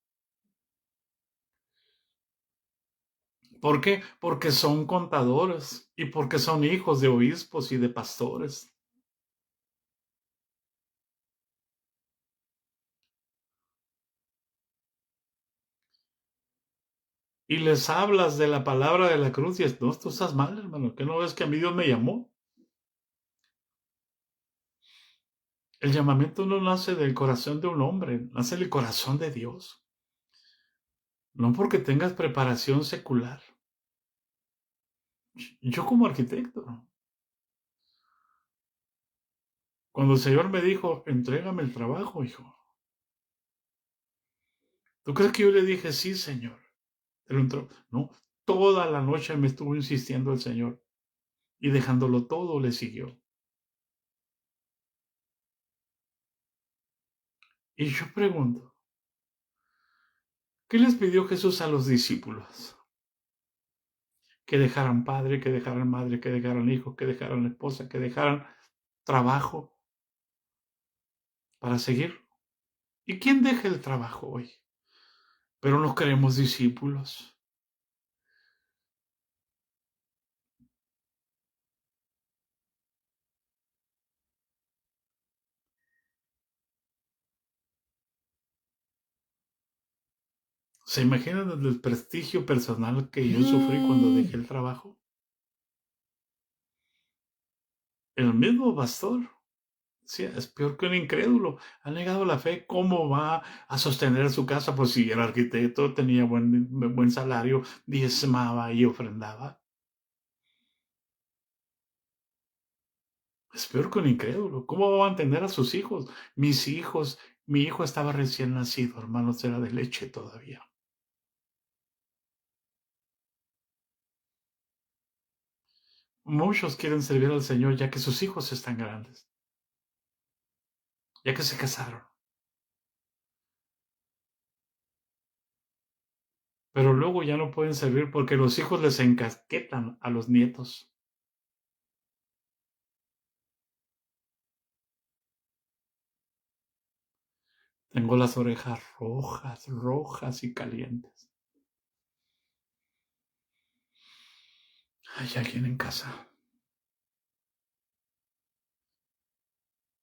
¿Por qué? Porque son contadores y porque son hijos de obispos y de pastores. Y les hablas de la palabra de la cruz y es, no, tú estás mal, hermano, que no ves que a mí Dios me llamó. El llamamiento no nace del corazón de un hombre, nace del corazón de Dios. No porque tengas preparación secular. Yo como arquitecto, cuando el Señor me dijo, entrégame el trabajo, hijo. ¿Tú crees que yo le dije, sí, Señor? Te lo entregó. No, toda la noche me estuvo insistiendo el Señor y dejándolo todo le siguió. Y yo pregunto, ¿qué les pidió Jesús a los discípulos? Que dejaran padre, que dejaran madre, que dejaran hijo, que dejaran esposa, que dejaran trabajo para seguir. ¿Y quién deja el trabajo hoy? Pero nos creemos discípulos. ¿Se imaginan el desprestigio personal que yo sufrí cuando dejé el trabajo? El mismo pastor, sí, es peor que un incrédulo. Ha negado la fe. ¿Cómo va a sostener su casa? Pues si era arquitecto, tenía buen salario, diezmaba y ofrendaba. Es peor que un incrédulo. ¿Cómo va a mantener a sus hijos? Mis hijos, mi hijo estaba recién nacido, hermanos, era de leche todavía. Muchos quieren servir al Señor ya que sus hijos están grandes, ya que se casaron. Pero luego ya no pueden servir porque los hijos les encasquetan a los nietos. Tengo las orejas rojas, rojas y calientes. ¿Hay alguien en casa?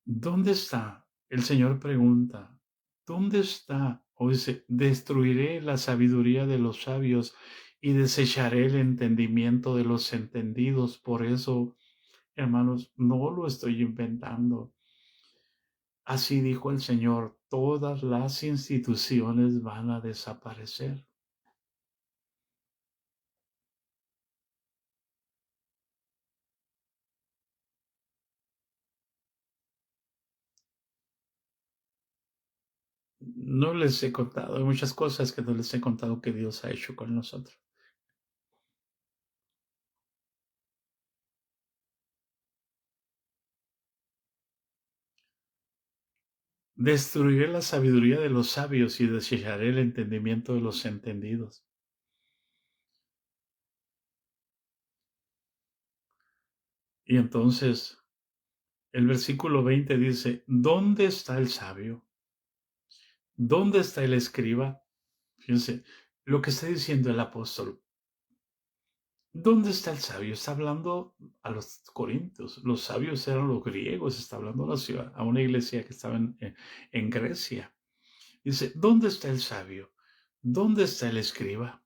¿Dónde está? El Señor pregunta, ¿dónde está? O dice, destruiré la sabiduría de los sabios y desecharé el entendimiento de los entendidos. Por eso, hermanos, no lo estoy inventando. Así dijo el Señor, todas las instituciones van a desaparecer. No les he contado, hay muchas cosas que no les he contado que Dios ha hecho con nosotros. Destruiré la sabiduría de los sabios y desecharé el entendimiento de los entendidos. Y entonces el versículo 20 dice, ¿dónde está el sabio? ¿Dónde está el escriba? Fíjense lo que está diciendo el apóstol. ¿Dónde está el sabio? Está hablando a los corintios. Los sabios eran los griegos. Está hablando a la ciudad, a una iglesia que estaba en Grecia. Dice, ¿dónde está el sabio? ¿Dónde está el escriba?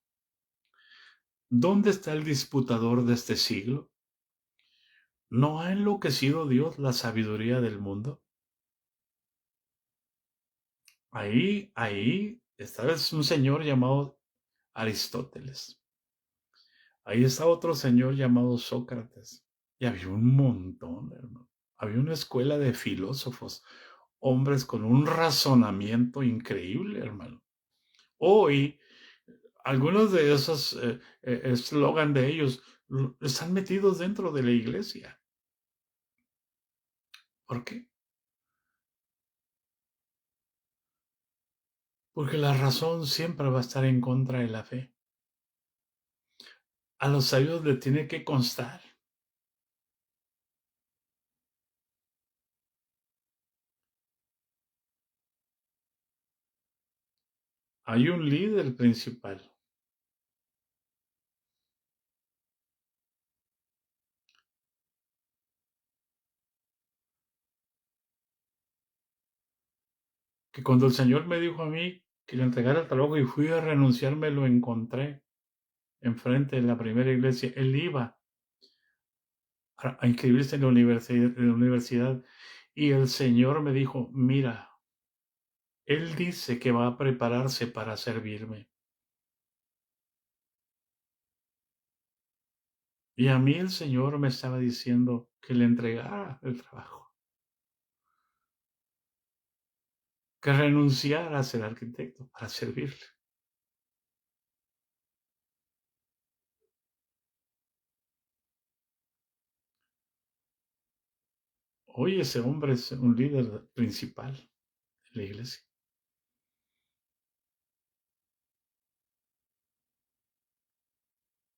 ¿Dónde está el disputador de este siglo? ¿No ha enloquecido Dios la sabiduría del mundo? Ahí esta vez un señor llamado Aristóteles. Ahí está otro señor llamado Sócrates. Y había un montón, hermano. Había una escuela de filósofos, hombres con un razonamiento increíble, hermano. Hoy, algunos de esos eslogan de ellos están metidos dentro de la iglesia. ¿Por qué? Porque la razón siempre va a estar en contra de la fe. A los sabios le tiene que constar. Hay un líder principal. Que cuando el Señor me dijo a mí que le entregara el trabajo y fui a renunciar, me lo encontré enfrente de la primera iglesia. Él iba a inscribirse en la universidad Y el Señor me dijo, mira, Él dice que va a prepararse para servirme. Y a mí el Señor me estaba diciendo que le entregara el trabajo, que renunciara a ser arquitecto para servirle. Hoy ese hombre es un líder principal de la iglesia.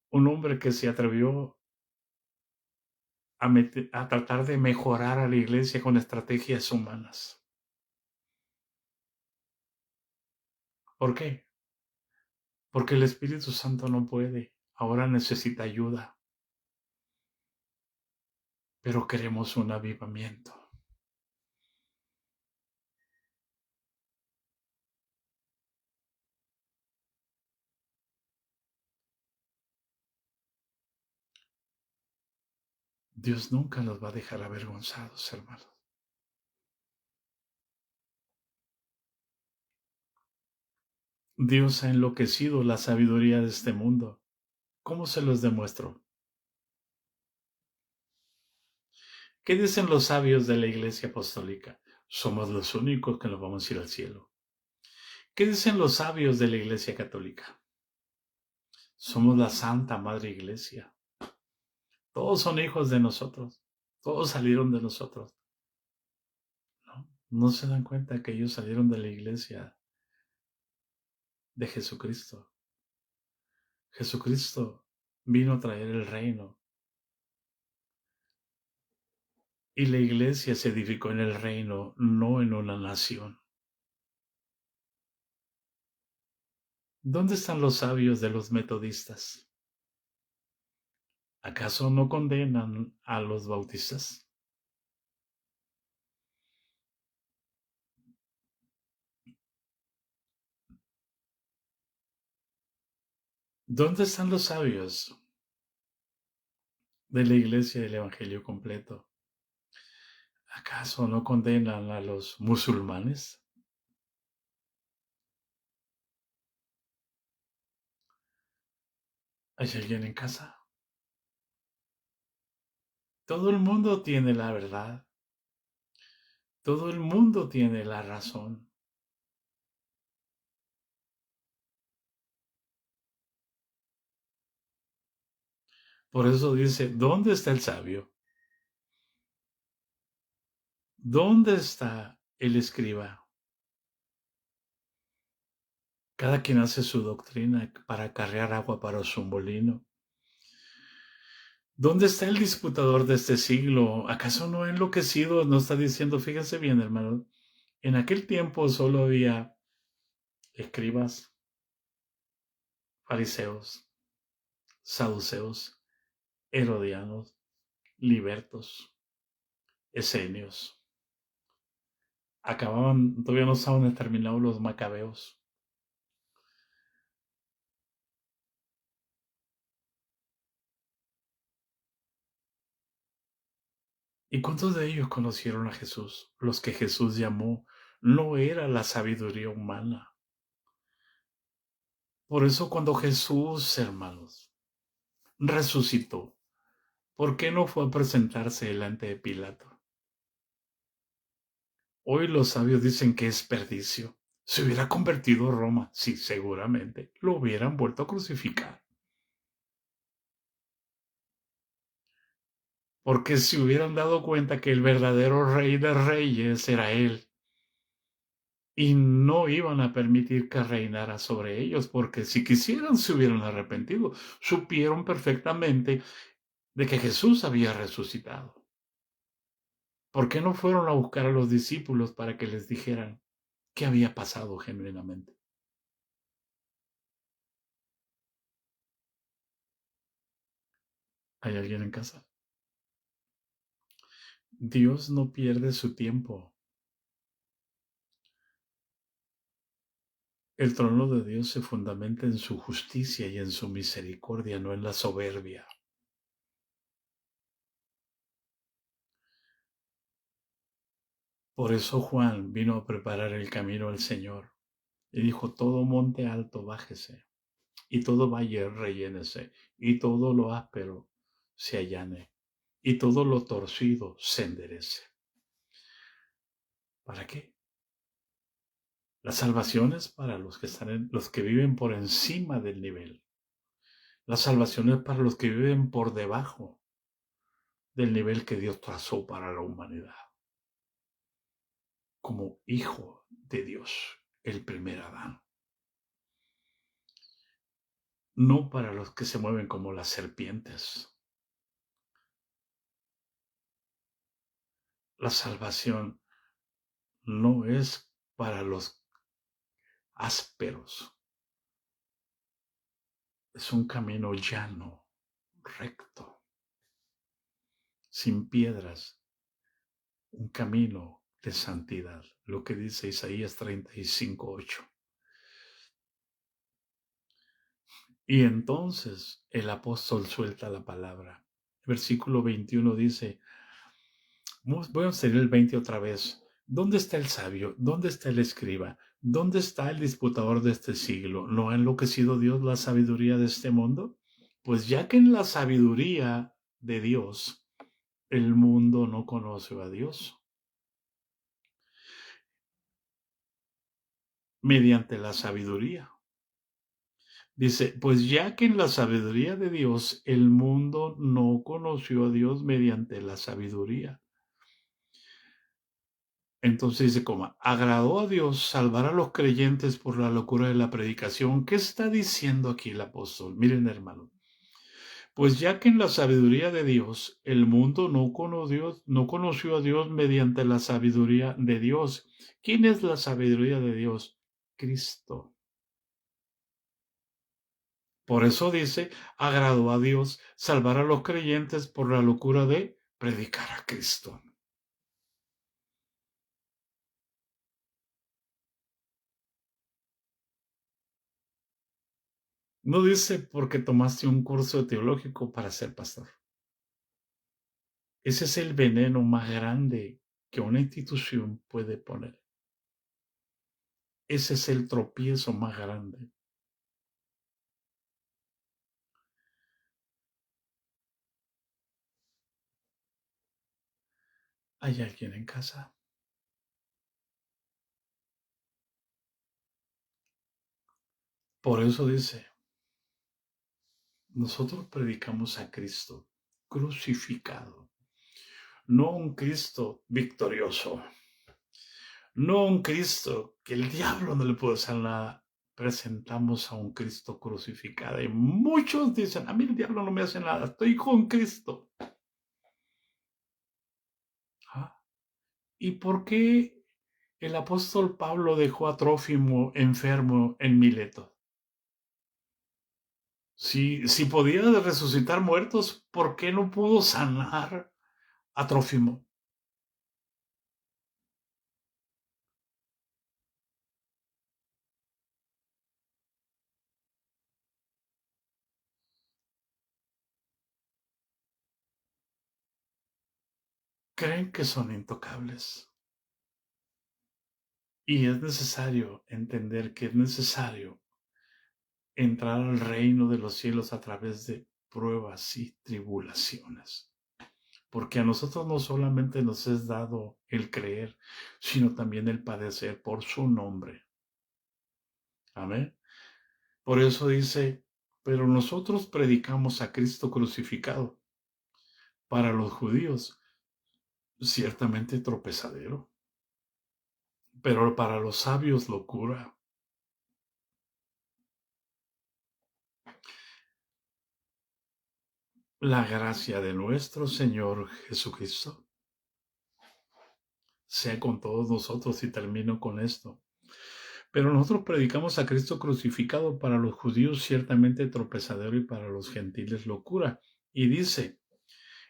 Un hombre que se atrevió a tratar de mejorar a la iglesia con estrategias humanas. ¿Por qué? Porque el Espíritu Santo no puede. Ahora necesita ayuda. Pero queremos un avivamiento. Dios nunca nos va a dejar avergonzados, hermanos. Dios ha enloquecido la sabiduría de este mundo. ¿Cómo se los demuestro? ¿Qué dicen los sabios de la Iglesia Apostólica? Somos los únicos que nos vamos a ir al cielo. ¿Qué dicen los sabios de la Iglesia Católica? Somos la Santa Madre Iglesia. Todos son hijos de nosotros. Todos salieron de nosotros. No se dan cuenta que ellos salieron de la iglesia de Jesucristo. Jesucristo vino a traer el reino. Y la iglesia se edificó en el reino, no en una nación. ¿Dónde están los sabios de los metodistas? ¿Acaso no condenan a los bautistas? ¿Dónde están los sabios de la iglesia del Evangelio completo? ¿Acaso no condenan a los musulmanes? ¿Hay alguien en casa? Todo el mundo tiene la verdad. Todo el mundo tiene la razón. Por eso dice, ¿dónde está el sabio? ¿Dónde está el escriba? Cada quien hace su doctrina para acarrear agua para su molino. ¿Dónde está el disputador de este siglo? ¿Acaso no ha enloquecido? No está diciendo, fíjense bien, hermano, en aquel tiempo solo había escribas, fariseos, saduceos, herodianos, libertos, esenios. Todavía no estaban terminados los macabeos. ¿Y cuántos de ellos conocieron a Jesús? Los que Jesús llamó no era la sabiduría humana. Por eso cuando Jesús, hermanos, resucitó, ¿por qué no fue a presentarse delante de Pilato? Hoy los sabios dicen que es perdicio. Se hubiera convertido Roma, sí, seguramente. Lo hubieran vuelto a crucificar. Porque si hubieran dado cuenta que el verdadero rey de reyes era él, y no iban a permitir que reinara sobre ellos, porque si quisieran se hubieran arrepentido. Supieron perfectamente de que Jesús había resucitado. ¿Por qué no fueron a buscar a los discípulos para que les dijeran qué había pasado genuinamente? ¿Hay alguien en casa? Dios no pierde su tiempo. El trono de Dios se fundamenta en su justicia y en su misericordia, no en la soberbia. Por eso Juan vino a preparar el camino al Señor y dijo, todo monte alto bájese y todo valle rellénese y todo lo áspero se allane y todo lo torcido se enderece. ¿Para qué? La salvación es para los que los que viven por encima del nivel. La salvación es para los que viven por debajo del nivel que Dios trazó para la humanidad. Como hijo de Dios, el primer Adán. No para los que se mueven como las serpientes. La salvación no es para los ásperos. Es un camino llano, recto, sin piedras, un camino de santidad, lo que dice Isaías 35:8. Y entonces el apóstol suelta la palabra. Versículo 21 dice, voy a hacer el 20 otra vez. ¿Dónde está el sabio? ¿Dónde está el escriba? ¿Dónde está el disputador de este siglo? ¿No ha enloquecido Dios la sabiduría de este mundo? Pues ya que en la sabiduría de Dios, el mundo no conoce a Dios. Mediante la sabiduría. Dice, pues ya que en la sabiduría de Dios, el mundo no conoció a Dios mediante la sabiduría. Entonces dice, como agradó a Dios salvar a los creyentes por la locura de la predicación. ¿Qué está diciendo aquí el apóstol? Miren, hermano. Pues ya que en la sabiduría de Dios el mundo no conoció a Dios mediante la sabiduría de Dios. ¿Quién es la sabiduría de Dios? Cristo. Por eso dice, agradó a Dios salvar a los creyentes por la locura de predicar a Cristo. No dice porque tomaste un curso teológico para ser pastor. Ese es el veneno más grande que una institución puede poner. Ese es el tropiezo más grande. ¿Hay alguien en casa? Por eso dice, nosotros predicamos a Cristo crucificado, no un Cristo victorioso, no un Cristo que el diablo no le puede hacer nada. Presentamos a un Cristo crucificado y muchos dicen, a mí el diablo no me hace nada, estoy con Cristo. ¿Ah? ¿Y por qué el apóstol Pablo dejó a Trófimo enfermo en Mileto? Si podía resucitar muertos, ¿por qué no pudo sanar a Trófimo? Creen que son intocables. Y es necesario entender que es necesario entrar al reino de los cielos a través de pruebas y tribulaciones. Porque a nosotros no solamente nos es dado el creer, sino también el padecer por su nombre. Amén. Por eso dice, pero nosotros predicamos a Cristo crucificado. Para los judíos, ciertamente tropezadero, pero para los sabios locura. La gracia de nuestro Señor Jesucristo sea con todos nosotros, y termino con esto. Pero nosotros predicamos a Cristo crucificado, para los judíos ciertamente tropezadero y para los gentiles locura. Y dice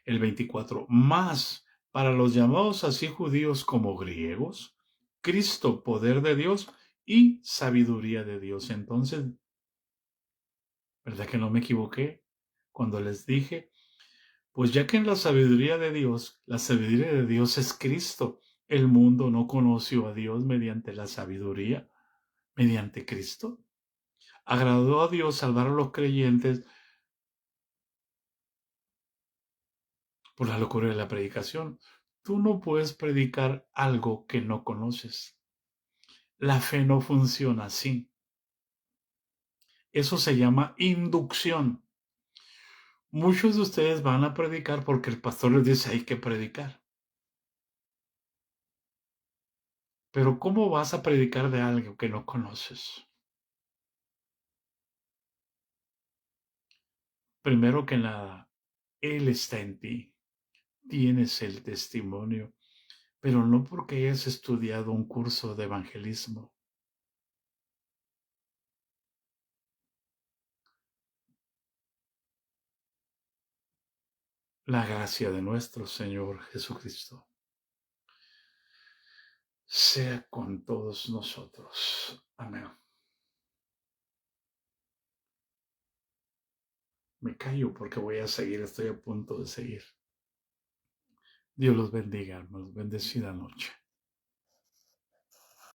el 24, más para los llamados así judíos como griegos, Cristo poder de Dios y sabiduría de Dios. Entonces, ¿verdad que no me equivoqué cuando les dije? Pues ya que en la sabiduría de Dios es Cristo, El mundo no conoció a Dios mediante la sabiduría, mediante Cristo. Agradó a Dios salvar a los creyentes por la locura de la predicación. Tú no puedes predicar algo que no conoces. La fe no funciona así. Eso se llama inducción. Muchos de ustedes van a predicar porque el pastor les dice hay que predicar. Pero ¿cómo vas a predicar de algo que no conoces? Primero que nada, Él está en ti. Tienes el testimonio, pero no porque hayas estudiado un curso de evangelismo. La gracia de nuestro Señor Jesucristo sea con todos nosotros. Amén. Me callo porque voy a seguir, estoy a punto de seguir. Dios los bendiga, hermanos. Bendecida noche.